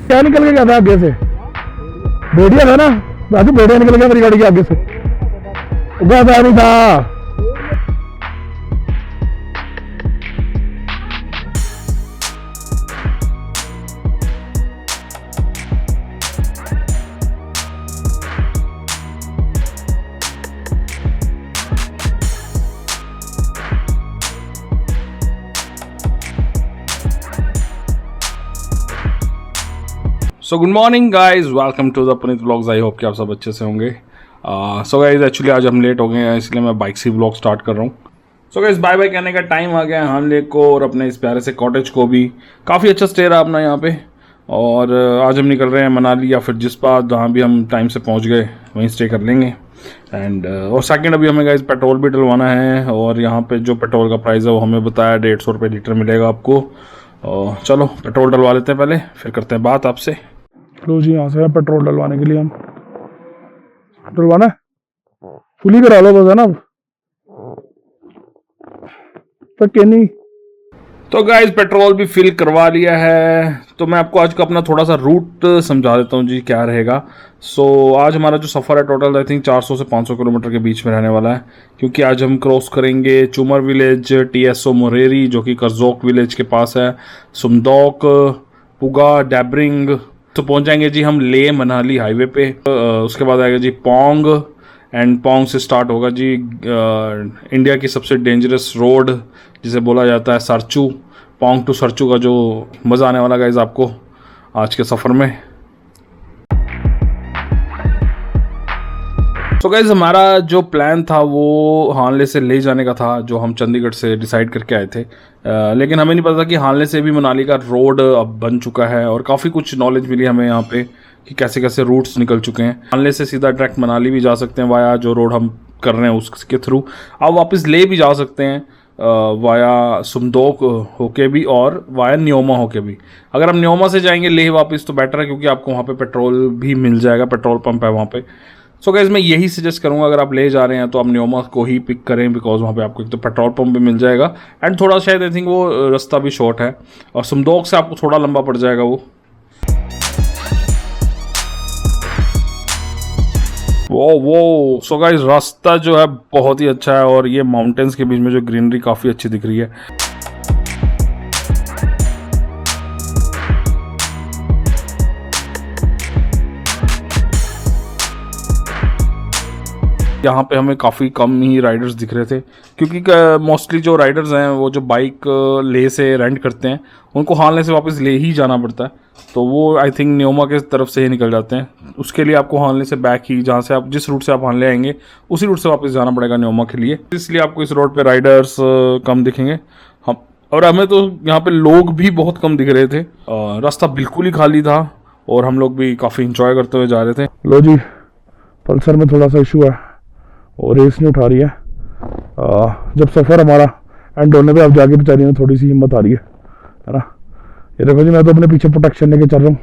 क्या निकल के गया था आगे से? भेड़िया था ना राजू, भेड़िया निकल गया मेरी गाड़ी के आगे से। उगा था नहीं था। So good morning guys, welcome to the Puneet vlogs. I hope कि आप सब अच्छे से होंगे। सो गाइज एक्चुअली आज हम लेट हो गए हैं, इसलिए मैं बाइक से व्लॉग स्टार्ट कर रहा हूँ। सो गाइज बाय बाय कहने का टाइम आ गया है हान लेक को और अपने इस प्यारे से कॉटेज को भी। काफ़ी अच्छा स्टे रहा अपना यहाँ पे। और आज हम निकल रहे हैं मनाली या फिर जिस पास जहाँ भी हम टाइम से पहुँच गए वहीं स्टे कर लेंगे। एंड और सेकेंड अभी हमें गाइज पेट्रोल भी डलवाना है और यहाँ पे जो पेट्रोल का प्राइस है वो हमें बताया 150 रुपये लीटर मिलेगा आपको। चलो पेट्रोल डलवा लेते हैं पहले, फिर करते हैं बात आपसे। लो जी, यहाँ से पेट्रोल डलवाने के लिए हम डलवाना है, फुली करा लो बस है ना। तो कहनी तो गाइज पेट्रोल भी फिल करवा लिया है, तो मैं आपको आज का अपना थोड़ा सा रूट समझा देता हूँ जी क्या रहेगा। सो आज हमारा जो सफ़र है टोटल आई थिंक 400 से 500 किलोमीटर के बीच में रहने वाला है, क्योंकि आज हम क्रॉस करेंगे चुमर विलेज, TSO मोरेरी जो कि करजोक विलेज के पास है, सुमदोक, पुगा, डैबरिंग। तो पहुंच जाएंगे जी हम ले मनाली हाईवे पे। उसके बाद आएगा जी पोंग, एंड पोंग से स्टार्ट होगा जी इंडिया की सबसे डेंजरस रोड जिसे बोला जाता है सरचू। पोंग टू सरचू का जो मज़ा आने वाला गाइस आपको आज के सफ़र में। तो गाइज हमारा जो प्लान था वो हानले से ले जाने का था, जो हम चंडीगढ़ से डिसाइड करके आए थे। लेकिन हमें नहीं पता था कि हानले से भी मनाली का रोड अब बन चुका है और काफ़ी कुछ नॉलेज मिली हमें यहाँ पे कि कैसे कैसे रूट्स निकल चुके हैं। हानले से सीधा डायरेक्ट मनाली भी जा सकते हैं वाया जो रोड हम कर रहे हैं उसके थ्रू। अब वापस ले भी जा सकते हैं वाया सुमदोक होके भी और वाया न्योमा होके भी। अगर हम न्योमा से जाएंगे लेह वापस तो बेटर है, क्योंकि आपको वहाँ पे पेट्रोल भी मिल जाएगा, पेट्रोल पंप है वहाँ पे। सो गाइस मैं यही सजेस्ट करूंगा अगर आप ले जा रहे हैं तो आप न्योमा को ही पिक करें, बिकॉज वहाँ पे आपको एक तो पेट्रोल पंप भी मिल जाएगा एंड थोड़ा शायद आई थिंक वो रास्ता भी शॉर्ट है, और सुमदोक से आपको थोड़ा लंबा पड़ जाएगा वो। सो गाइस रास्ता जो है बहुत ही अच्छा है और ये माउंटेन्स के बीच में जो ग्रीनरी काफ़ी अच्छी दिख रही है। यहाँ पे हमें काफ़ी कम ही राइडर्स दिख रहे थे, क्योंकि मोस्टली जो राइडर्स हैं वो जो बाइक ले से रेंट करते हैं उनको हानले से वापस ले ही जाना पड़ता है, तो वो आई थिंक न्योमा के तरफ से ही निकल जाते हैं। उसके लिए आपको हानले से बैक ही, जहाँ से आप जिस रूट से आप हानले आएंगे उसी रूट से वापस जाना पड़ेगा न्योमा के लिए, इसलिए आपको इस रोड पे राइडर्स कम दिखेंगे। हम और हमें तो यहाँ पे लोग भी बहुत कम दिख रहे थे, रास्ता बिल्कुल ही खाली था और हम लोग भी काफ़ी इंजॉय करते हुए जा रहे थे। लो जी, पल्सर में थोड़ा सा इशू है और रेस नहीं उठा रही है। जब सफ़र हमारा एंड होने पे अब जाके बेचारी में थोड़ी सी हिम्मत आ रही है ना। ये देखो जी, मैं तो अपने पीछे प्रोटेक्शन लेके चल रहा हूँ,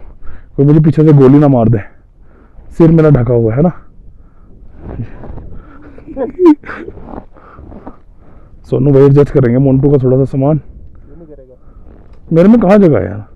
कोई मुझे पीछे से गोली ना मार दे, सिर मेरा ढका हुआ है ना। सोनू भाई एडजस्ट करेंगे मोन्टू का थोड़ा सा सामान। मेरे में कहाँ जगह है यार।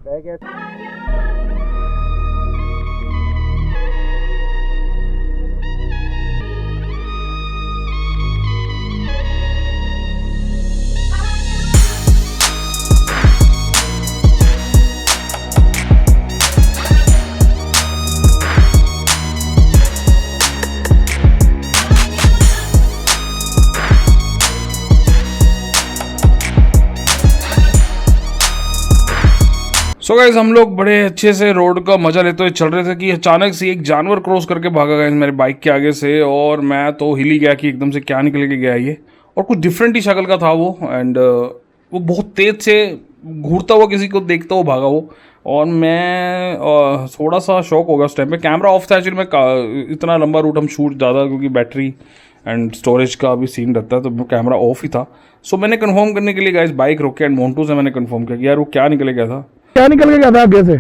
सो गाइस हम लोग बड़े अच्छे से रोड का मजा लेते हुए चल रहे थे कि अचानक से एक जानवर क्रॉस करके भागा गया मेरे बाइक के आगे से, और मैं तो हिल ही गया कि एकदम से क्या निकल के गया ये, और कुछ डिफरेंट ही शक्ल का था वो। एंड वो बहुत तेज से घूरता हुआ किसी को देखता हुआ भागा वो, और मैं थोड़ा सा शॉक हो गया उस टाइम पे। कैमरा ऑफ था एक्चुअली, मैं इतना लंबा रूट हम शूट ज़्यादा क्योंकि बैटरी एंड स्टोरेज का भी सीन रहता है, तो कैमरा ऑफ ही था। सो मैंने कंफर्म करने के लिए गाइस बाइक रोके एंड मोन्टू से मैंने कंफर्म किया कि यार वो क्या निकल गया था। क्या निकल के गया था आगे से?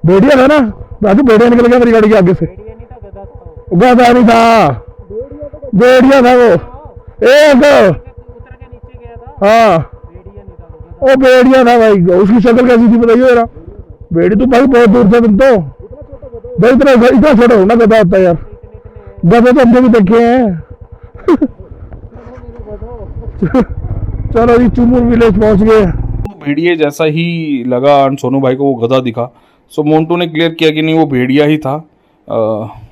भेड़िया था ना राजू, भेड़िया निकल गया मेरी गाड़ी के आगे से। गधा नहीं था, भेड़िया था वो। हाँ वो भेड़िया था भाई, उसकी शक्ल कैसी थी बताइए जरा। भेड़ी तो भाई बहुत दूर से तुम तो भाई इतना छोटा होना गधा होता है यार। गधे तो हमने भी देखे हैं। चलो जी चुमुर विलेज पहुंच गए। भेड़िए जैसा ही लगा सोनू भाई को वो गधा दिखा, सो मोन्टू ने क्लियर किया कि नहीं वो भेड़िया ही था।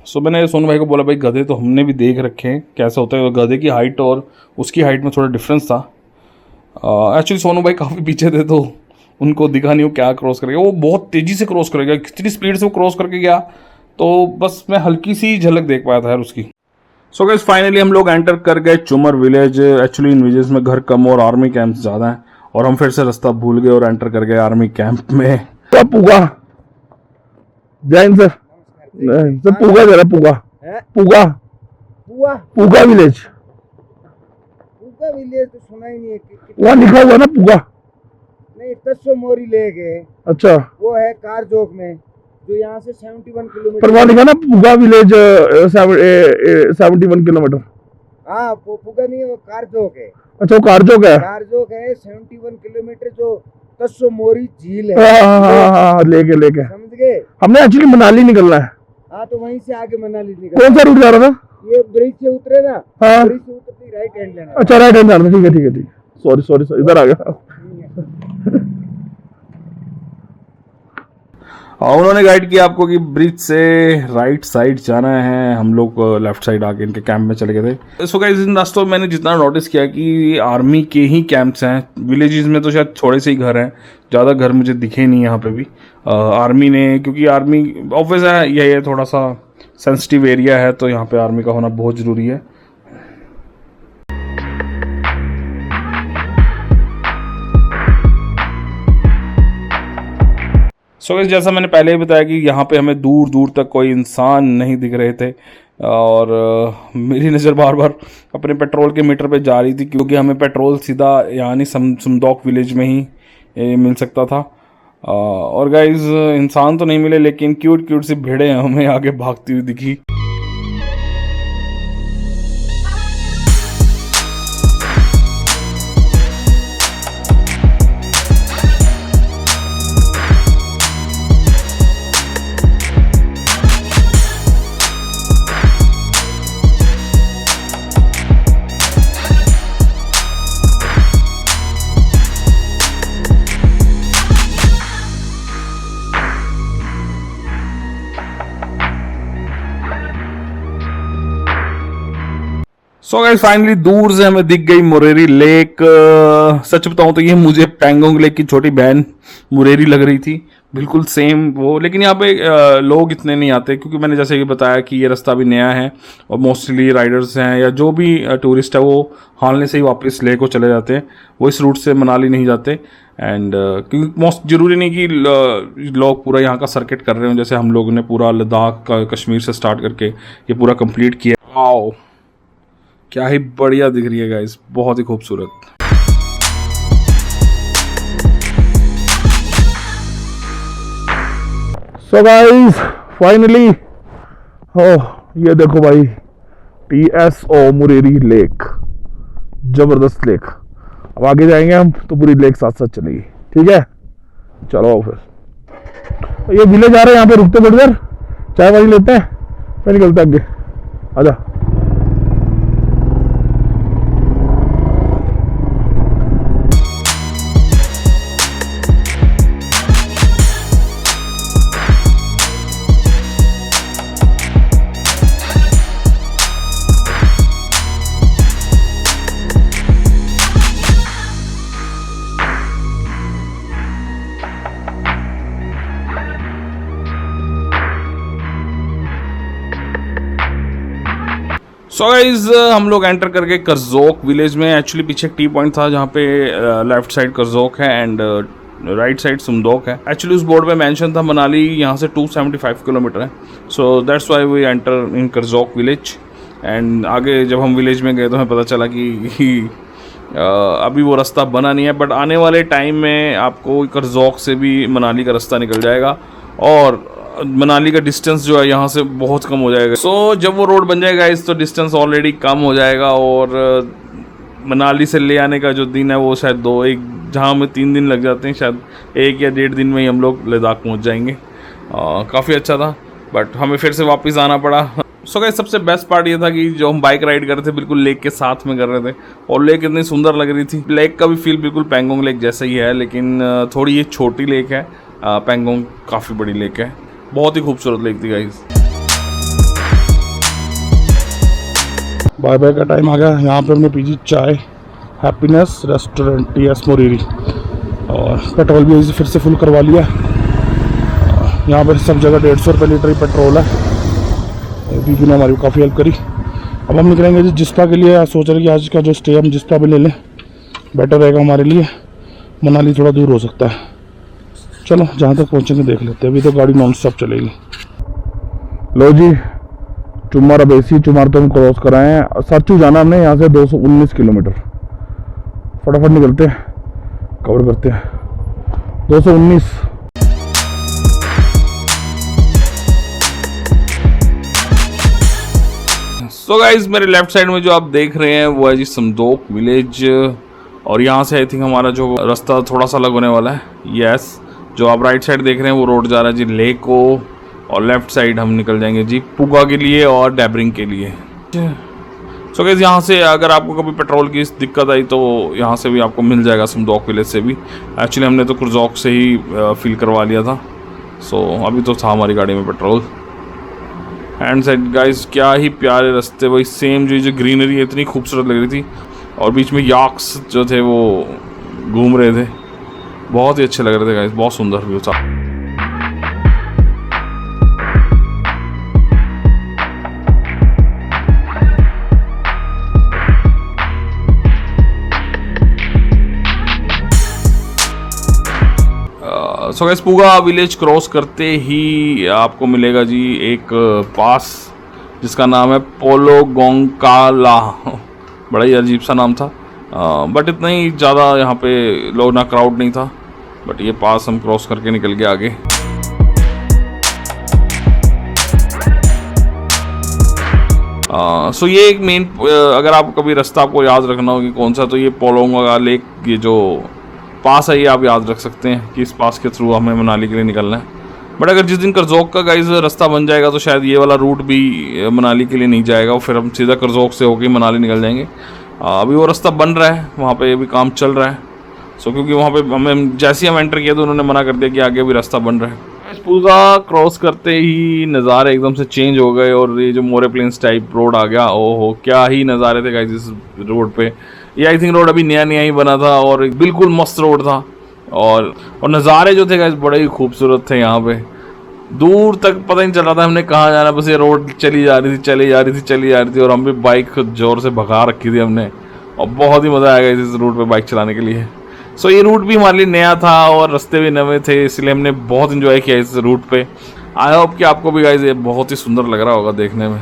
सो मैंने सोनू भाई को बोला भाई गधे तो हमने भी देख रखे हैं कैसे होता है। गधे की हाइट और उसकी हाइट में थोड़ा डिफरेंस था। एक्चुअली सोनू भाई काफ़ी पीछे थे तो उनको दिखा नहीं वो क्या क्रॉस करेगा। वो बहुत तेज़ी से क्रॉस करेगा, कितनी स्पीड से वो क्रॉस करके गया तो बस मैं हल्की सी झलक देख पाया था यार उसकी। सो गाइस फाइनली हम लोग एंटर कर गए चुमर विलेज। एक्चुअली इन विलेज में घर कम और आर्मी कैंप्स ज़्यादा हैं और हम फिर से रास्ता भूल गए और एंटर कर गए आर्मी कैंप में। पुगा जैन सर पुगा जरा पुगा पुगा पुआ पुगा विलेज पुआ विलेज तो सुना ही नहीं है वहाँ लिखा हुआ ना पुगा। नहीं तस्सो मोरी लेक है। अच्छा वो है कारजोक में जो यहाँ से 71 पर किलोमीटर। वहाँ लिखा ना पुगा विलेज 71 किलोमीटर। हाँ पुगा नहीं है वो कारजोक है। अच्छा वो कारजोक है। कारजोक है 71 किलोमीटर जो तस्सो मोरी झील है। हाँ लेके समझ गए। हमने एक्चुअली मनाली निकलना है। हाँ तो वहीं से आगे मनाली निकल। कौन सा रूट जा रहा था? ये ब्रिज से उतरे ना। हाँ ब्रिज से उतरते राइट हैंड लेना। अच्छा राइट हैंड जाना। ठीक है सॉरी इधर आ गया। उन्होंने गाइड किया आपको कि ब्रिज से राइट साइड जाना है। हम लोग लेफ्ट साइड आके इनके कैंप में चले गए थे। सो गाइस इन रास्तों मैंने जितना नोटिस किया कि आर्मी के ही कैंप्स हैं। विलेजेस में तो शायद थोड़े से ही घर हैं, ज़्यादा घर मुझे दिखे नहीं यहाँ पे भी। आर्मी ने क्योंकि आर्मी ऑफिस है ये थोड़ा सा सेंसिटिव एरिया है तो यहाँ पे आर्मी का होना बहुत ज़रूरी है। सो गाइस जैसा मैंने पहले ही बताया कि यहाँ पे हमें दूर दूर तक कोई इंसान नहीं दिख रहे थे और मेरी नज़र बार बार अपने पेट्रोल के मीटर पे जा रही थी क्योंकि हमें पेट्रोल सीधा यानी सुमदोक विलेज में ही मिल सकता था। और गाइस इंसान तो नहीं मिले लेकिन क्यूट सी भेड़ें हमें आगे भागती हुई दिखी। सो गाइस फाइनली दूर से हमें दिख गई मुरेरी लेक। सच बताऊं तो ये मुझे पैंगोंग लेक की छोटी बहन मुरेरी लग रही थी, बिल्कुल सेम वो। लेकिन यहाँ पे लोग इतने नहीं आते क्योंकि मैंने जैसे कि बताया कि ये रास्ता भी नया है और मोस्टली राइडर्स हैं या जो भी टूरिस्ट है वो हालने से ही वापस लेक को चले जाते हैं, वो इस रूट से मनाली नहीं जाते। एंड क्योंकि मोस्ट ज़रूरी नहीं कि लोग पूरा यहाँ का सर्किट कर रहे हों, जैसे हम लोगों ने पूरा लद्दाख का कश्मीर से स्टार्ट करके ये पूरा कंप्लीट किया। आओ क्या ही बढ़िया दिख रही है गाइस, बहुत ही खूबसूरत। सो गाइस फाइनली ये देखो भाई TSO मुरेरी लेक, जबरदस्त लेक। अब आगे जाएंगे हम तो पूरी लेक साथ साथ चलेगी। ठीक है चलो फिर। ये विलेज आ रहे हैं, यहाँ पे रुकते थोड़ी देर चाय वाली लेते हैं फिर निकलते हैं आगे। आजा। सो गाइज हम लोग एंटर करके करजोक विलेज में। एक्चुअली पीछे एक टी पॉइंट था जहाँ पे लेफ्ट साइड करजोक है एंड राइट साइड सुमदोक है। एक्चुअली उस बोर्ड में मेंशन था मनाली यहाँ से 275 किलोमीटर है, so that's why we enter in Karzok village. And आगे जब हम विलेज में गए तो हमें पता चला कि अभी वो रास्ता बना नहीं है, बट आने वाले टाइम में आपको करजोक से भी मनाली का रास्ता निकल जाएगा और मनाली का डिस्टेंस जो है यहाँ से बहुत कम हो जाएगा। सो जब वो रोड बन जाएगा इस तो डिस्टेंस ऑलरेडी कम हो जाएगा और मनाली से ले आने का जो दिन है वो शायद 2-1, जहाँ हमें 3 दिन लग जाते हैं, शायद 1 या 1.5 दिन में ही हम लोग लद्दाख पहुँच जाएंगे। काफ़ी अच्छा था, बट हमें फिर से वापस आना पड़ा। सो गाइस, सबसे बेस्ट पार्ट ये था कि जो हम बाइक राइड कर रहे थे बिल्कुल लेक के साथ में कर रहे थे, और लेक इतनी सुंदर लग रही थी। लेक का भी फील बिल्कुल पैंगोंग लेक जैसा ही है, लेकिन थोड़ी ये छोटी लेक है। पैंगोंग काफ़ी बड़ी लेक है, बहुत ही खूबसूरत लेक थी गाइस। बाय बाय का टाइम आ गया। यहाँ पे हमने पी चाय, हैप्पीनेस रेस्टोरेंट TS मोरीरी, और पेट्रोल भी फिर से फुल करवा लिया। यहाँ पर सब जगह 150 रुपये लीटर ही पेट्रोल है। बीबी ने हमारी काफ़ी हेल्प करी। अब हम निकलेंगे जी जिस्पा के लिए। सोच रहे कि आज का जो स्टे हम जिस्पा पे ले लें, बेटर रहेगा हमारे लिए। मनाली थोड़ा दूर हो सकता है। चलो जहाँ तक पहुँचेंगे देख लेते हैं। अभी तो गाड़ी नॉन स्टॉप चलेगी। लो जी, चुमार अबेसी चुमार तो हम क्रॉस कराए हैं। सरचू जाना हमने यहाँ से 219 किलोमीटर। फटाफट निकलते हैं, कवर करते हैं। 219। सो गाइज, मेरे लेफ्ट साइड में जो आप देख रहे हैं वो है जी समदोक विलेज, और यहाँ से आई थिंक हमारा जो रास्ता थोड़ा सा अलग होने वाला है। यस, जो आप राइट साइड देख रहे हैं वो रोड जा रहा है जी लेक को, और लेफ्ट साइड हम निकल जाएंगे जी पुगा के लिए और डैबरिंग के लिए। सो गाइस, यहाँ से अगर आपको कभी पेट्रोल की दिक्कत आई तो यहाँ से भी आपको मिल जाएगा, समदोक विलेज से भी। एक्चुअली हमने तो कुर्जोक से ही फिल करवा लिया था। सो अभी तो था हमारी गाड़ी में पेट्रोल। हैंड साइड गाइस, क्या ही प्यारे रास्ते, वही सेम जो ग्रीनरी है इतनी खूबसूरत लग रही थी, और बीच में याक्स जो थे वो घूम रहे थे, बहुत ही अच्छे लग रहे थे गाइस, बहुत सुंदर व्यू था। सो गाइस, पुगा विलेज क्रॉस करते ही आपको मिलेगा जी एक पास जिसका नाम है पोलोगोंकाला। बड़ा ही अजीब सा नाम था, बट इतना ही ज़्यादा यहाँ पे लोग ना क्राउड नहीं था। बट ये पास हम क्रॉस करके निकल गए आगे। सो ये एक मेन, अगर आप कभी रास्ता आपको याद रखना हो कि कौन सा, तो ये पोलोंगा लेक, ये जो पास है ये आप याद रख सकते हैं कि इस पास के थ्रू हमें मनाली के लिए निकलना है। बट अगर जिस दिन करजोक का गाइस रास्ता बन जाएगा तो शायद ये वाला रूट भी मनाली के लिए नहीं जाएगा, फिर हम सीधा करजोक से होकर मनाली निकल जाएंगे। अभी वो रास्ता बन रहा है, वहाँ पे भी काम चल रहा है। सो क्योंकि वहाँ पे हमें जैसे ही हम एंटर किया तो उन्होंने मना कर दिया कि आगे भी रास्ता बन रहा है। पूरा क्रॉस करते ही नज़ारे एकदम से चेंज हो गए, और ये जो मोरे प्लेन्स टाइप रोड आ गया। ओहो, क्या ही नज़ारे थे गाइस इस रोड पे। ये आई थिंक रोड अभी नया ही बना था, और बिल्कुल मस्त रोड था, और नज़ारे जो थे गाइस बड़े ही खूबसूरत थे। यहाँ पे दूर तक पता नहीं चल रहा था हमने कहाँ जाना, बस ये रोड चली जा रही थी, और हम भी बाइक जोर से भगा रखी थी हमने, और बहुत ही मज़ा आएगा इस रूट पे बाइक चलाने के लिए। सो ये रूट भी हमारे लिए नया था और रास्ते भी नए थे, इसलिए हमने बहुत इन्जॉय किया इस रूट पे। आई होप कि आपको भी गाइस ये बहुत ही सुंदर लग रहा होगा देखने में।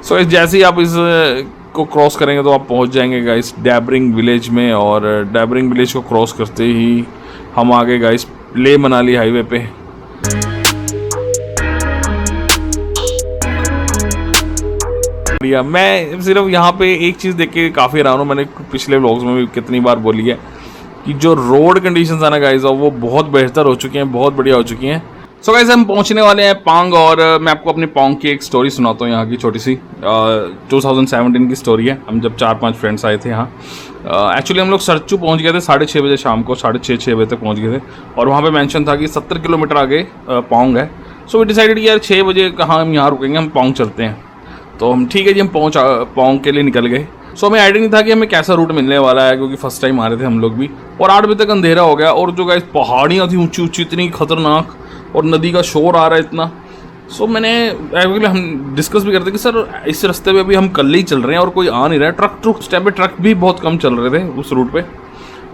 सो जैसे ही आप इस को क्रॉस करेंगे तो आप पहुंच जाएंगे गाइस डैबरिंग विलेज में, और डैबरिंग विलेज को क्रॉस करते ही हम आ गए गाइस ले मनाली हाईवे पे। मैं सिर्फ यहाँ पे एक चीज़ देख के काफ़ी हैरान हूँ, मैंने पिछले व्लॉग्स में भी कितनी बार बोली है कि जो रोड कंडीशंस है ना गाइस वो बहुत बेहतर हो चुकी हैं, बहुत बढ़िया हो चुकी हैं। सो गाइस, हम पहुंचने वाले हैं पांग, और मैं आपको अपनी पांग की एक स्टोरी सुनाता हूँ, यहाँ की छोटी सी 2017 की स्टोरी है। हम जब 4-5 फ्रेंड्स आए थे यहाँ, एक्चुअली हम लोग सरचू पहुँच गए थे 6:30 बजे शाम को, 6:30-6 बजे तक पहुँच गए थे, और वहाँ पे मेंशन था कि 70 किलोमीटर आगे पांग है। सो वी डिसाइडेड यार 6 बजे कहाँ हम यहाँ रुकेंगे, हम पांग चलते हैं। तो हम ठीक है जी, हम पांग के लिए निकल गए। सो हमें आइडिया नहीं था कि हमें कैसा रूट मिलने वाला है, क्योंकि फर्स्ट टाइम आ रहे थे हम लोग भी, और 8 बजे तक अंधेरा हो गया, और जो गाइस पहाड़ियाँ थी ऊँची ऊँची इतनी खतरनाक, और नदी का शोर आ रहा है इतना, सो मैंने एक्चुअली हम डिस्कस भी करते कि सर इस रास्ते पे अभी हम कल ही चल रहे हैं और कोई आ नहीं रहा है, उस टाइम पे ट्रक भी बहुत कम चल रहे थे उस रूट पे,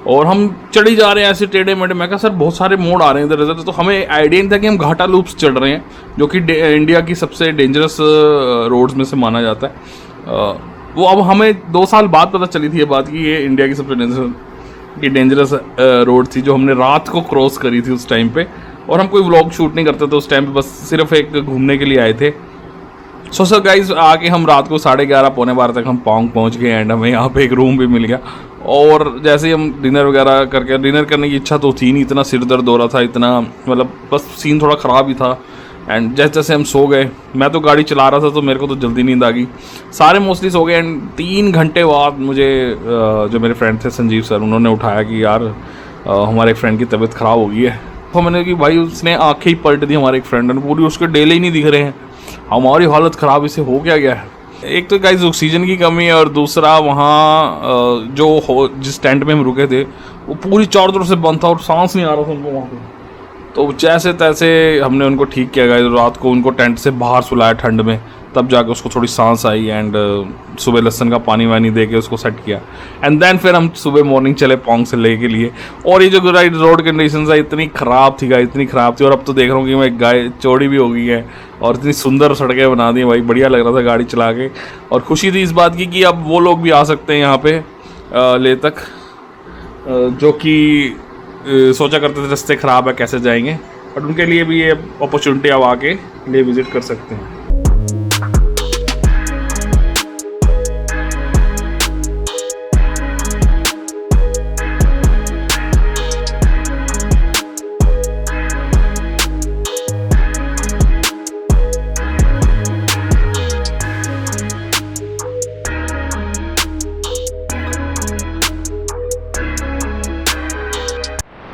और हम चढ़ी जा रहे हैं ऐसे टेढ़े मेढ़े। मैं कहा सर बहुत सारे मोड़ आ रहे हैं इधर इधर, तो हमें आइडिया नहीं था कि हम घाटा लूप्स चढ़ रहे हैं, जो कि इंडिया की सबसे डेंजरस रोड्स में से माना जाता है। वो अब हमें 2 साल बाद पता चली थी ये बात कि ये इंडिया की सबसे डेंजरस रोड थी, जो हमने रात को क्रॉस करी थी उस टाइम पे। और हम कोई व्लॉग शूट नहीं करते थे उस टाइम पे, बस सिर्फ एक घूमने के लिए आए थे। सो सर गाइज आके हम रात को 11:30 पौने 12 तक हम पोंग पहुंच गए, एंड हमें यहाँ पे एक रूम भी मिल गया। और जैसे ही हम डिनर वगैरह करके, डिनर करने की इच्छा तो थी नहीं, इतना सिर दर्द हो रहा था, इतना मतलब बस सीन थोड़ा ख़राब ही था। एंड जैसे जैसे हम सो गए, मैं तो गाड़ी चला रहा था तो मेरे को तो जल्दी नींद आ गई, सारे मोस्टली सो गए। एंड 3 घंटे बाद मुझे जो मेरे फ्रेंड थे संजीव सर, उन्होंने उठाया कि यार हमारे एक फ्रेंड की तबीयत ख़राब हो गई है। तो मैंने कि भाई उसने आंखें ही पलट दी हमारे एक फ्रेंड ने, पूरी उसके डेले ही नहीं दिख रहे हैं, हमारी हालत ख़राब, इसे हो क्या गया है। एक तो गाइस ऑक्सीजन की कमी है, और दूसरा वहाँ जिस टेंट में हम रुके थे वो पूरी चारों तरफ से बंद था और सांस नहीं आ रहा था उनको वहाँ पे। तो जैसे तैसे हमने उनको ठीक किया गाइस, रात को उनको टेंट से बाहर सुलाया ठंड में, तब जाके उसको थोड़ी सांस आई। एंड सुबह लहसुन का पानी वानी दे के उसको सेट किया, एंड देन फिर हम सुबह मॉर्निंग चले पोंग से ले के लिए। और ये जो राइड रोड कंडीशन है इतनी ख़राब थी गाइस, इतनी ख़राब थी। और अब तो देख रहा हूँ कि मैं गाय चौड़ी भी हो गई है और इतनी सुंदर सड़कें बना दी भाई, बढ़िया लग रहा था गाड़ी चला के। और खुशी थी इस बात की कि अब वो लोग भी आ सकते हैं यहाँ पे ले तक, जो कि सोचा करते थे रास्ते ख़राब है कैसे जाएंगे, बट उनके लिए भी ये अपॉर्चुनिटी अब आके ले विज़िट कर सकते हैं।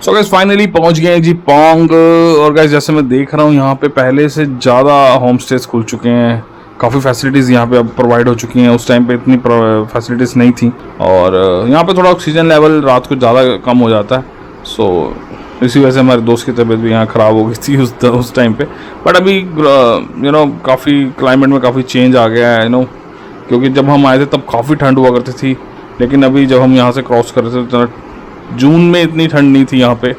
सो गाइस फाइनली पहुंच गए हैं जी पोंग। और गाइस जैसे मैं देख रहा हूँ यहाँ पे पहले से ज़्यादा होम स्टेज खुल चुके हैं, काफ़ी फैसिलिटीज़ यहाँ पे अब प्रोवाइड हो चुकी हैं, उस टाइम पे इतनी फैसिलिटीज़ नहीं थी। और यहाँ पे थोड़ा ऑक्सीजन लेवल रात को ज़्यादा कम हो जाता है, सो इसी वजह से हमारे दोस्त की तबीयत भी यहाँ ख़राब हो गई थी उस टाइम पे। बट अभी काफ़ी क्लाइमेट में काफ़ी चेंज आ गया है, क्योंकि जब हम आए थे तब काफ़ी ठंड हुआ करती थी, लेकिन अभी जब हम यहाँ से क्रॉस कर रहे थे जून में इतनी ठंड नहीं थी यहाँ पे,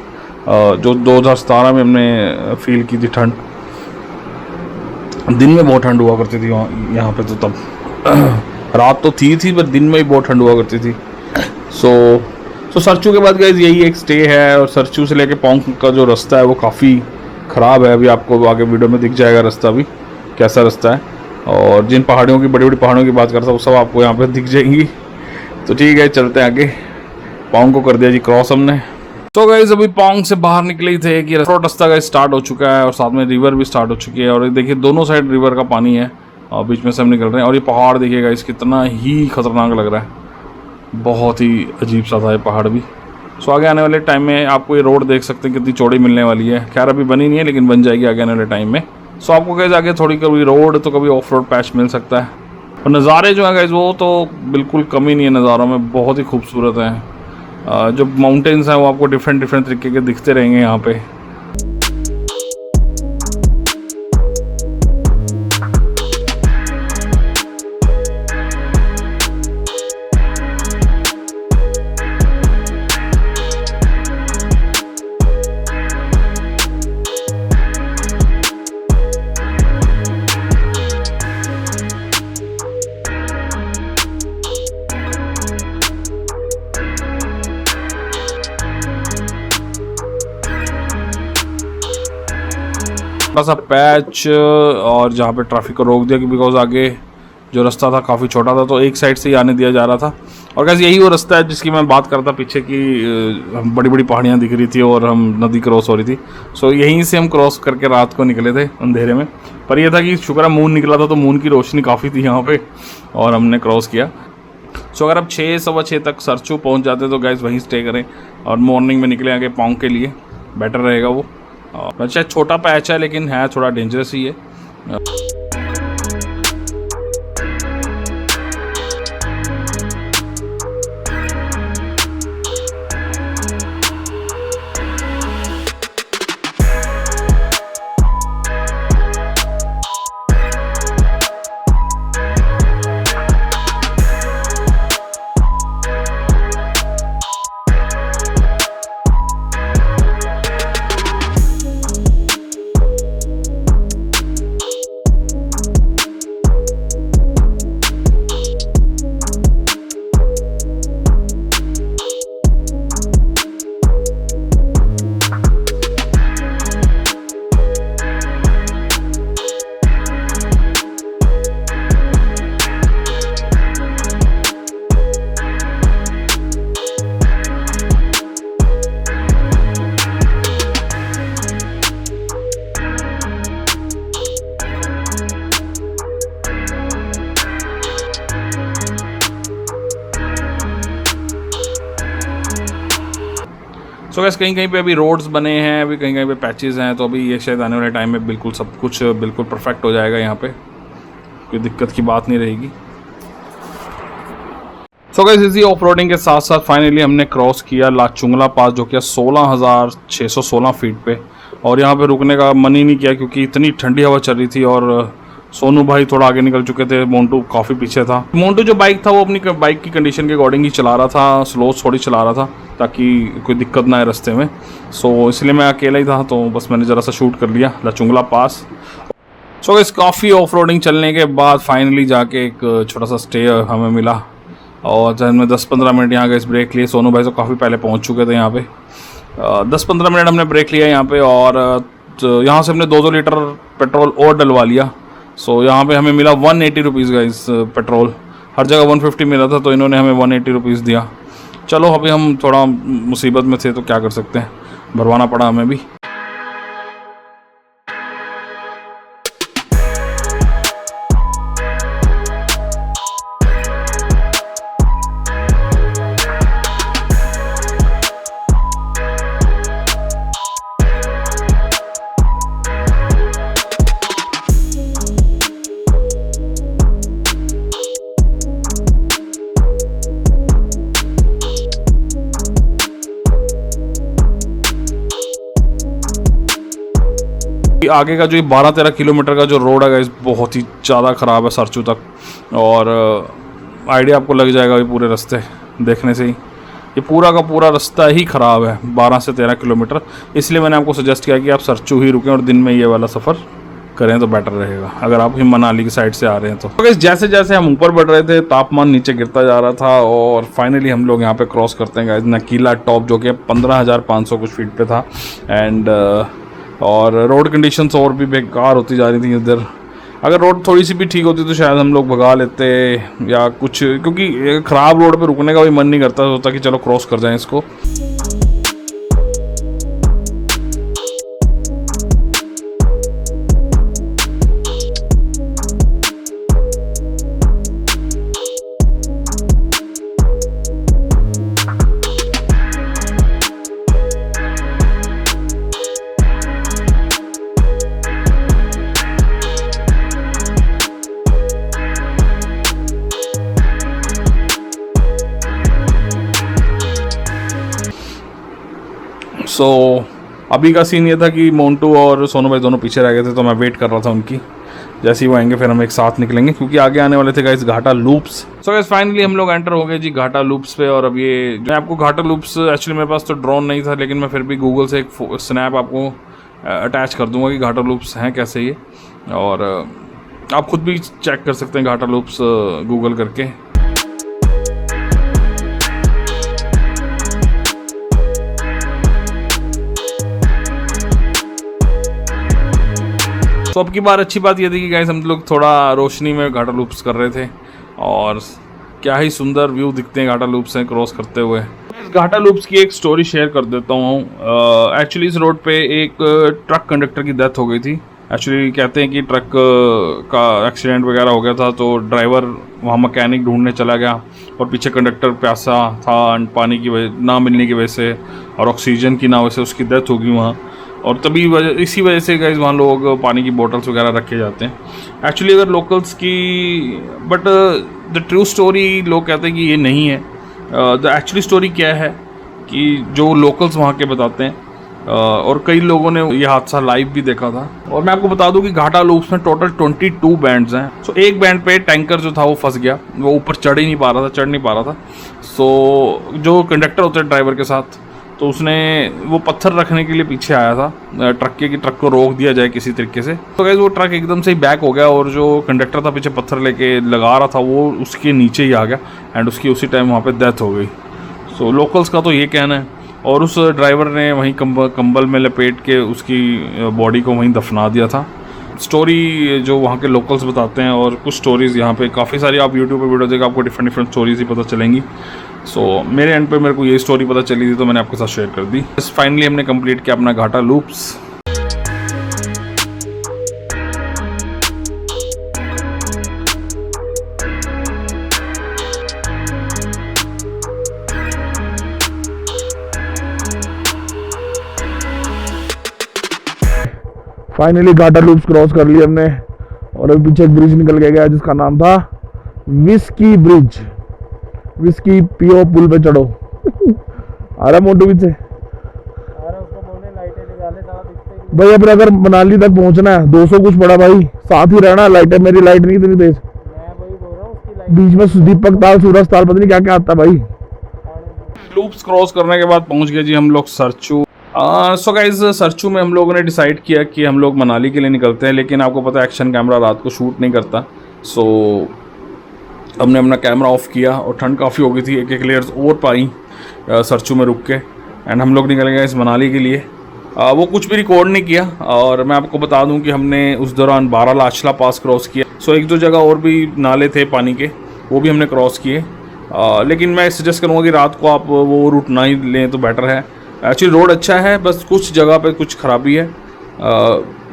जो 2017 में हमने फील की थी ठंड। दिन में बहुत ठंड हुआ करती थी यहाँ पे, तो तब रात तो थी पर दिन में ही बहुत ठंड हुआ करती थी। सो सरचू के बाद गाइस यही एक स्टे है, और सरचू से लेके पोंग का जो रास्ता है वो काफ़ी ख़राब है। अभी आपको आगे वीडियो में दिख जाएगा रास्ता भी कैसा रास्ता है, और जिन पहाड़ियों की बड़ी बड़ी पहाड़ियों की बात करता हूँ वो सब आपको यहाँ पर दिख जाएंगी। तो ठीक है चलते हैं आगे। पोंग को कर दिया जी क्रॉस हमने। तो गाइस अभी पोंग से बाहर निकले थे कि रास्ता गाइस स्टार्ट हो चुका है, और साथ में रिवर भी स्टार्ट हो चुकी है। और देखिए दोनों साइड रिवर का पानी है, और बीच में से हम निकल रहे हैं। और ये पहाड़ देखिए गाइस कितना ही खतरनाक लग रहा है, बहुत ही अजीब सा था ये पहाड़ भी। सो आगे आने वाले टाइम में आपको ये रोड देख सकते हैं कितनी चौड़ी मिलने वाली है। खैर अभी बनी नहीं है, लेकिन बन जाएगी आगे आने वाले टाइम में। सो आपको गाइस आगे थोड़ी कभी रोड तो कभी ऑफ रोड पैच मिल सकता है। और नज़ारे जो है गाइस वो तो बिल्कुल कमी नहीं है नज़ारों में, बहुत ही खूबसूरत हैं। जो माउंटेन्स हैं वो आपको डिफरेंट तरीके के दिखते रहेंगे यहाँ पे। थोड़ा सा पैच और जहाँ पे ट्रैफिक को रोक दिया, बिकॉज आगे जो रास्ता था काफ़ी छोटा था, तो एक साइड से ही आने दिया जा रहा था। और कैसे यही वो रास्ता है जिसकी मैं बात करता पीछे की, बड़ी बड़ी पहाड़ियाँ दिख रही थी और हम नदी क्रॉस हो रही थी। सो यहीं से हम क्रॉस करके रात को निकले थे अंधेरे में। पर यह था कि शुक्र है मून निकला था, तो मून की रोशनी काफ़ी थी यहाँ पे, और हमने क्रॉस किया। सो अगर आप 6 सवा 6 तक सरचू पहुँच जाते तो गाइस वहीं स्टे करें, और मॉर्निंग में निकले आगे पोंग के लिए, बेटर रहेगा वो। अच्छा छोटा पैच है लेकिन है थोड़ा डेंजरस ही है। सो गैस कहीं कहीं पे अभी रोड्स बने हैं, अभी कहीं कहीं पे पैचेस हैं, तो अभी ये शायद आने वाले टाइम में बिल्कुल सब कुछ बिल्कुल परफेक्ट हो जाएगा, यहाँ पे कोई दिक्कत की बात नहीं रहेगी। सो गाइस इसी ऑफ रोडिंग के साथ साथ फाइनली हमने क्रॉस किया लाचुंगला पास, जो कि 16,616 फीट पे, और यहाँ पे रुकने का मन ही नहीं किया क्योंकि इतनी ठंडी हवा चल रही थी और सोनू भाई थोड़ा आगे निकल चुके थे, मोन्टू काफ़ी पीछे था। मोन्टू जो बाइक था वो अपनी बाइक की कंडीशन के अकॉर्डिंग ही चला रहा था, स्लो थोड़ी चला रहा था ताकि कोई दिक्कत ना आए रास्ते में। सो इसलिए मैं अकेला ही था, तो बस मैंने ज़रा सा शूट कर लिया लाचुंगला पास। सो इस काफ़ी ऑफ रोडिंग चलने के बाद फाइनली जाके एक छोटा सा स्टे हमें मिला, और जब हमने 10-15 मिनट यहाँ गए ब्रेक लिए। सोनू भाई तो काफ़ी पहले पहुँच चुके थे यहाँ पे। 10-15 मिनट हमने ब्रेक लिया यहाँ पे, और यहाँ से हमने 2-2 लीटर पेट्रोल और डलवा लिया। सो यहाँ पे हमें मिला 180 रुपीज़ गाइस पेट्रोल। हर जगह 150 मिला था, तो इन्होंने हमें 180 रुपीज़ दिया। चलो अभी हम थोड़ा मुसीबत में थे तो क्या कर सकते हैं, भरवाना पड़ा हमें भी। आगे का जो ये 12-13 किलोमीटर का जो रोड है गाइस बहुत ही ज़्यादा ख़राब है सरचू तक, और आइडिया आपको लग जाएगा ये पूरे रास्ते देखने से ही, ये पूरा का पूरा रास्ता ही ख़राब है 12 से 13 किलोमीटर। इसलिए मैंने आपको सजेस्ट किया कि आप सरचू ही रुकें और दिन में ये वाला सफ़र करें तो बेटर रहेगा, अगर आप ही मनाली की साइड से आ रहे हैं तो। गाइस जैसे जैसे हम ऊपर बढ़ रहे थे तापमान नीचे गिरता जा रहा था, और फाइनली हम लोग यहाँ पे क्रॉस करते हैं गाइस नकीला टॉप, जो कि 15,500 कुछ फीट पे था। एंड और रोड कंडीशंस और भी बेकार होती जा रही थी इधर। अगर रोड थोड़ी सी भी ठीक होती तो शायद हम लोग भगा लेते या कुछ, क्योंकि ख़राब रोड पे रुकने का भी मन नहीं करता होता कि चलो क्रॉस कर जाएं इसको। सो अभी का सीन ये था कि मोन्टू और सोनू भाई दोनों पीछे रह गए थे, तो मैं वेट कर रहा था उनकी, जैसे ही वो आएंगे फिर हम एक साथ निकलेंगे, क्योंकि आगे आने वाले थे गाइस घाटा लूप्स। सो गाइस फाइनली हम लोग एंटर हो गए जी घाटा लूप्स पे। और अब ये मैं आपको घाटा लूप्स, एक्चुअली मेरे पास तो ड्रोन नहीं था, लेकिन मैं फिर भी गूगल से एक स्नैप आपको अटैच कर दूंगा कि घाटा लूप्स हैं कैसे ये, और आप खुद भी चेक कर सकते हैं घाटा लूप्स गूगल करके। तो अब की बार अच्छी बात ये थी कि गाइस हम लोग थोड़ा रोशनी में घाटा लूप्स कर रहे थे, और क्या ही सुंदर व्यू दिखते हैं घाटा लूप्स से क्रॉस करते हुए। इस घाटा लूप्स की एक स्टोरी शेयर कर देता हूँ। एक्चुअली इस रोड पे एक ट्रक कंडक्टर की डेथ हो गई थी। एक्चुअली कहते हैं कि ट्रक का एक्सीडेंट वगैरह हो गया था, तो ड्राइवर वहाँ मैकेनिक ढूंढने चला गया, और पीछे कंडक्टर प्यासा था पानी की वजह ना मिलने की वजह से और ऑक्सीजन की ना वजह से उसकी डेथ हो गई वहाँ। और तभी इसी वजह से गाइस वहाँ लोग पानी की बोतल्स वगैरह रखे जाते हैं। एक्चुअली अगर लोकल्स की, बट द ट्रू स्टोरी लोग कहते हैं कि ये नहीं है। द एक्चुअली स्टोरी क्या है कि जो लोकल्स वहाँ के बताते हैं, और कई लोगों ने ये हादसा लाइव भी देखा था। और मैं आपको बता दूं कि घाटा लूप्स में टोटल 22 बैंड्स हैं। सो एक बैंड पे टैंकर जो था वो फंस गया, वो ऊपर चढ़ नहीं पा रहा था। सो जो कंडक्टर होता है ड्राइवर के साथ, तो उसने वो पत्थर रखने के लिए पीछे आया था ट्रक के, कि ट्रक को रोक दिया जाए किसी तरीके से। तो गाइस वो ट्रक एकदम से ही बैक हो गया, और जो कंडक्टर था पीछे पत्थर लेके लगा रहा था वो उसके नीचे ही आ गया, एंड उसकी उसी टाइम वहाँ पे डेथ हो गई। सो लोकल्स का तो ये कहना है, और उस ड्राइवर ने वहीं कंबल में लपेट के उसकी बॉडी को वहीं दफना दिया था। स्टोरी जो वहाँ के लोकल्स बताते हैं, और कुछ स्टोरीज़ यहाँ पे काफ़ी सारी आप यूट्यूब पे वीडियो देखो, आपको डिफरेंट स्टोरीज ही पता चलेंगी। सो मेरे एंड पे मेरे को ये स्टोरी पता चली थी, तो मैंने आपके साथ शेयर कर दी। फाइनली हमने कंप्लीट किया अपना घाटा लूप्स। फाइनली घाटा लूप्स क्रॉस कर लिया हमने और अभी पीछे एक ब्रिज निकल के गया जिसका नाम था विस्की ब्रिज। विस्की पियो पुल पे चढ़ो। आ रहा मोटू पीछे भाई। अपने अगर मनाली तक पहुंचना है 200 कुछ पड़ा भाई, साथ ही रहना। लाइट है मेरी, लाइट नहीं इतनी तेज। बीच में दीपक ताल, सूरज ताल, पता नहीं क्या क्या आता है भाई। लूप्स क्रॉस करने के बाद पहुंच गए जी हम लोग सरचू। सो गाइज सरचू में हम लोगों ने डिसाइड किया कि हम लोग मनाली के लिए निकलते हैं, लेकिन आपको पता है एक्शन कैमरा रात को शूट नहीं करता। सो हमने अपना कैमरा ऑफ किया और ठंड काफ़ी हो गई थी, एक लेयर्स और पाई सरचू में रुक के। एंड हम लोग निकल गए इस मनाली के लिए। वो कुछ भी रिकॉर्ड नहीं किया। और मैं आपको बता दूं कि हमने उस दौरान 12 लाचला पास क्रॉस किया। सो एक दो जगह और भी नाले थे पानी के, वो भी हमने क्रॉस किए। लेकिन मैं सजेस्ट करूँगा कि रात को आप वो रूट ना ही लें तो बेटर है। एक्चुअली रोड अच्छा है, बस कुछ जगह पे कुछ खराबी है।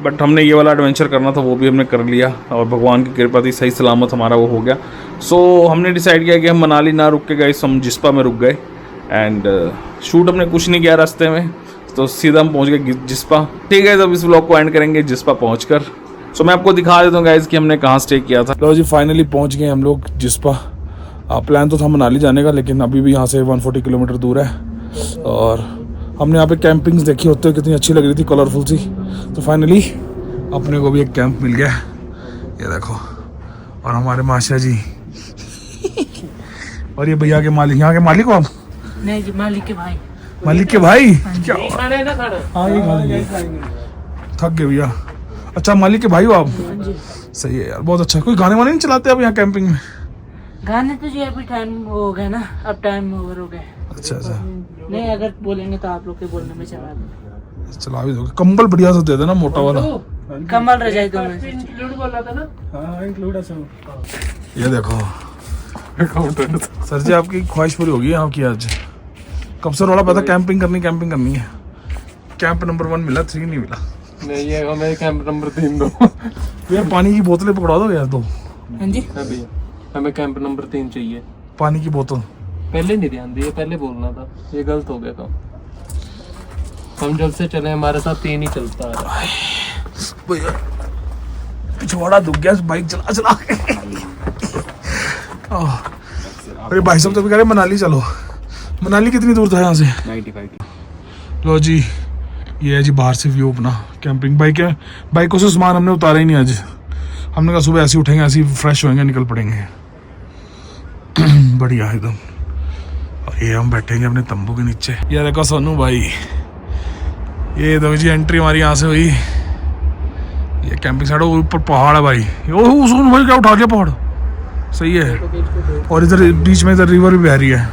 बट हमने ये वाला एडवेंचर करना था, वो भी हमने कर लिया और भगवान की कृपा थी, सही सलामत हमारा वो हो गया। सो हमने डिसाइड किया कि हम मनाली ना रुक के गए, हम जिस्पा में रुक गए। एंड शूट हमने कुछ नहीं किया रास्ते में, तो सीधा हम पहुंच गए जिस्पा। ठीक है, तब इस व्लॉग को एंड करेंगे जिस्पा पहुंचकर। सो मैं आपको दिखा देता हूँ गाइज कि हमने कहाँ स्टे किया था। लो जी, फाइनली पहुंच गए हम लोग जिस्पा। प्लान तो था मनाली जाने का, लेकिन अभी भी यहाँ से 140 किलोमीटर दूर है। और हमने यहाँ पे कैंपिंग्स देखी होते हुए, कितनी अच्छी लग रही थी, कलरफुल सी। तो फाइनली अपने को भी एक कैंप मिल गया, ये देखो। और हमारे माशा जी और ये भैया के मालिक, यहाँ के मालिक हो आप? नहीं जी, मालिक के भाई। मालिक के भाई क्या? हाँ, ये थक गए भैया। अच्छा, मालिक के भाई हो आप? सही है यार, बहुत अच्छा। कोई गाने वाने नहीं चलाते आप यहाँ कैंपिंग में? गाने तो जी अभी टाइम हो गया ना, अब टाइम ओवर हो गया। अच्छा अच्छा, नहीं अगर बोलेंगे तो आप लोग के बोलने में चला दें। चला भी दोगे। कंबल बढ़िया सा दे देना, मोटा वाला। कमल रजाई दो में। ये देखो सर जी, आपकी ख्वाहिश पूरी होगी आपकी आज। कब से रोला पता कैंपिंग करनी है। कैंप नंबर 1 मिला, 3 नहीं मिला। नहीं, ये हमें कैंप नंबर 3 दो। यार पानी की बोतलें पकड़ा दो यार, 2। हाँ जी, हमें कैंप नंबर 3 चाहिए। पानी की बोतल पहले नहीं ध्यान दिए, पहले बोलना था, ये गलत हो गया था। हम जब से चले हमारे साथ 3 ही चलता है। भैया पिछवाड़ा दुख गया बाइक चला चला के। अरे भाई साहब तो भी कह रहे मनाली चलो। मनाली कितनी दूर था यहाँ से? 95। लो जी, ये है जी बाहर से व्यू अपना कैंपिंग। बाइकों से सामान हमने उतारा ही नहीं आज। हमने कहा सुबह ऐसे उठेंगे, ऐसे फ्रेश होंगे, निकल पड़ेंगे। बढ़िया एकदम। और ये हम बैठेंगे अपने तंबू के नीचे। ये देखो सोनू भाई, ये देखो जी एंट्री हमारी यहाँ से हुई। ये कैंपिंग साइड, ऊपर पहाड़ है भाई। ओ सोनू भाई क्या उठा गया पहाड़, सही है। और इधर बीच में इधर रिवर भी बह रही है।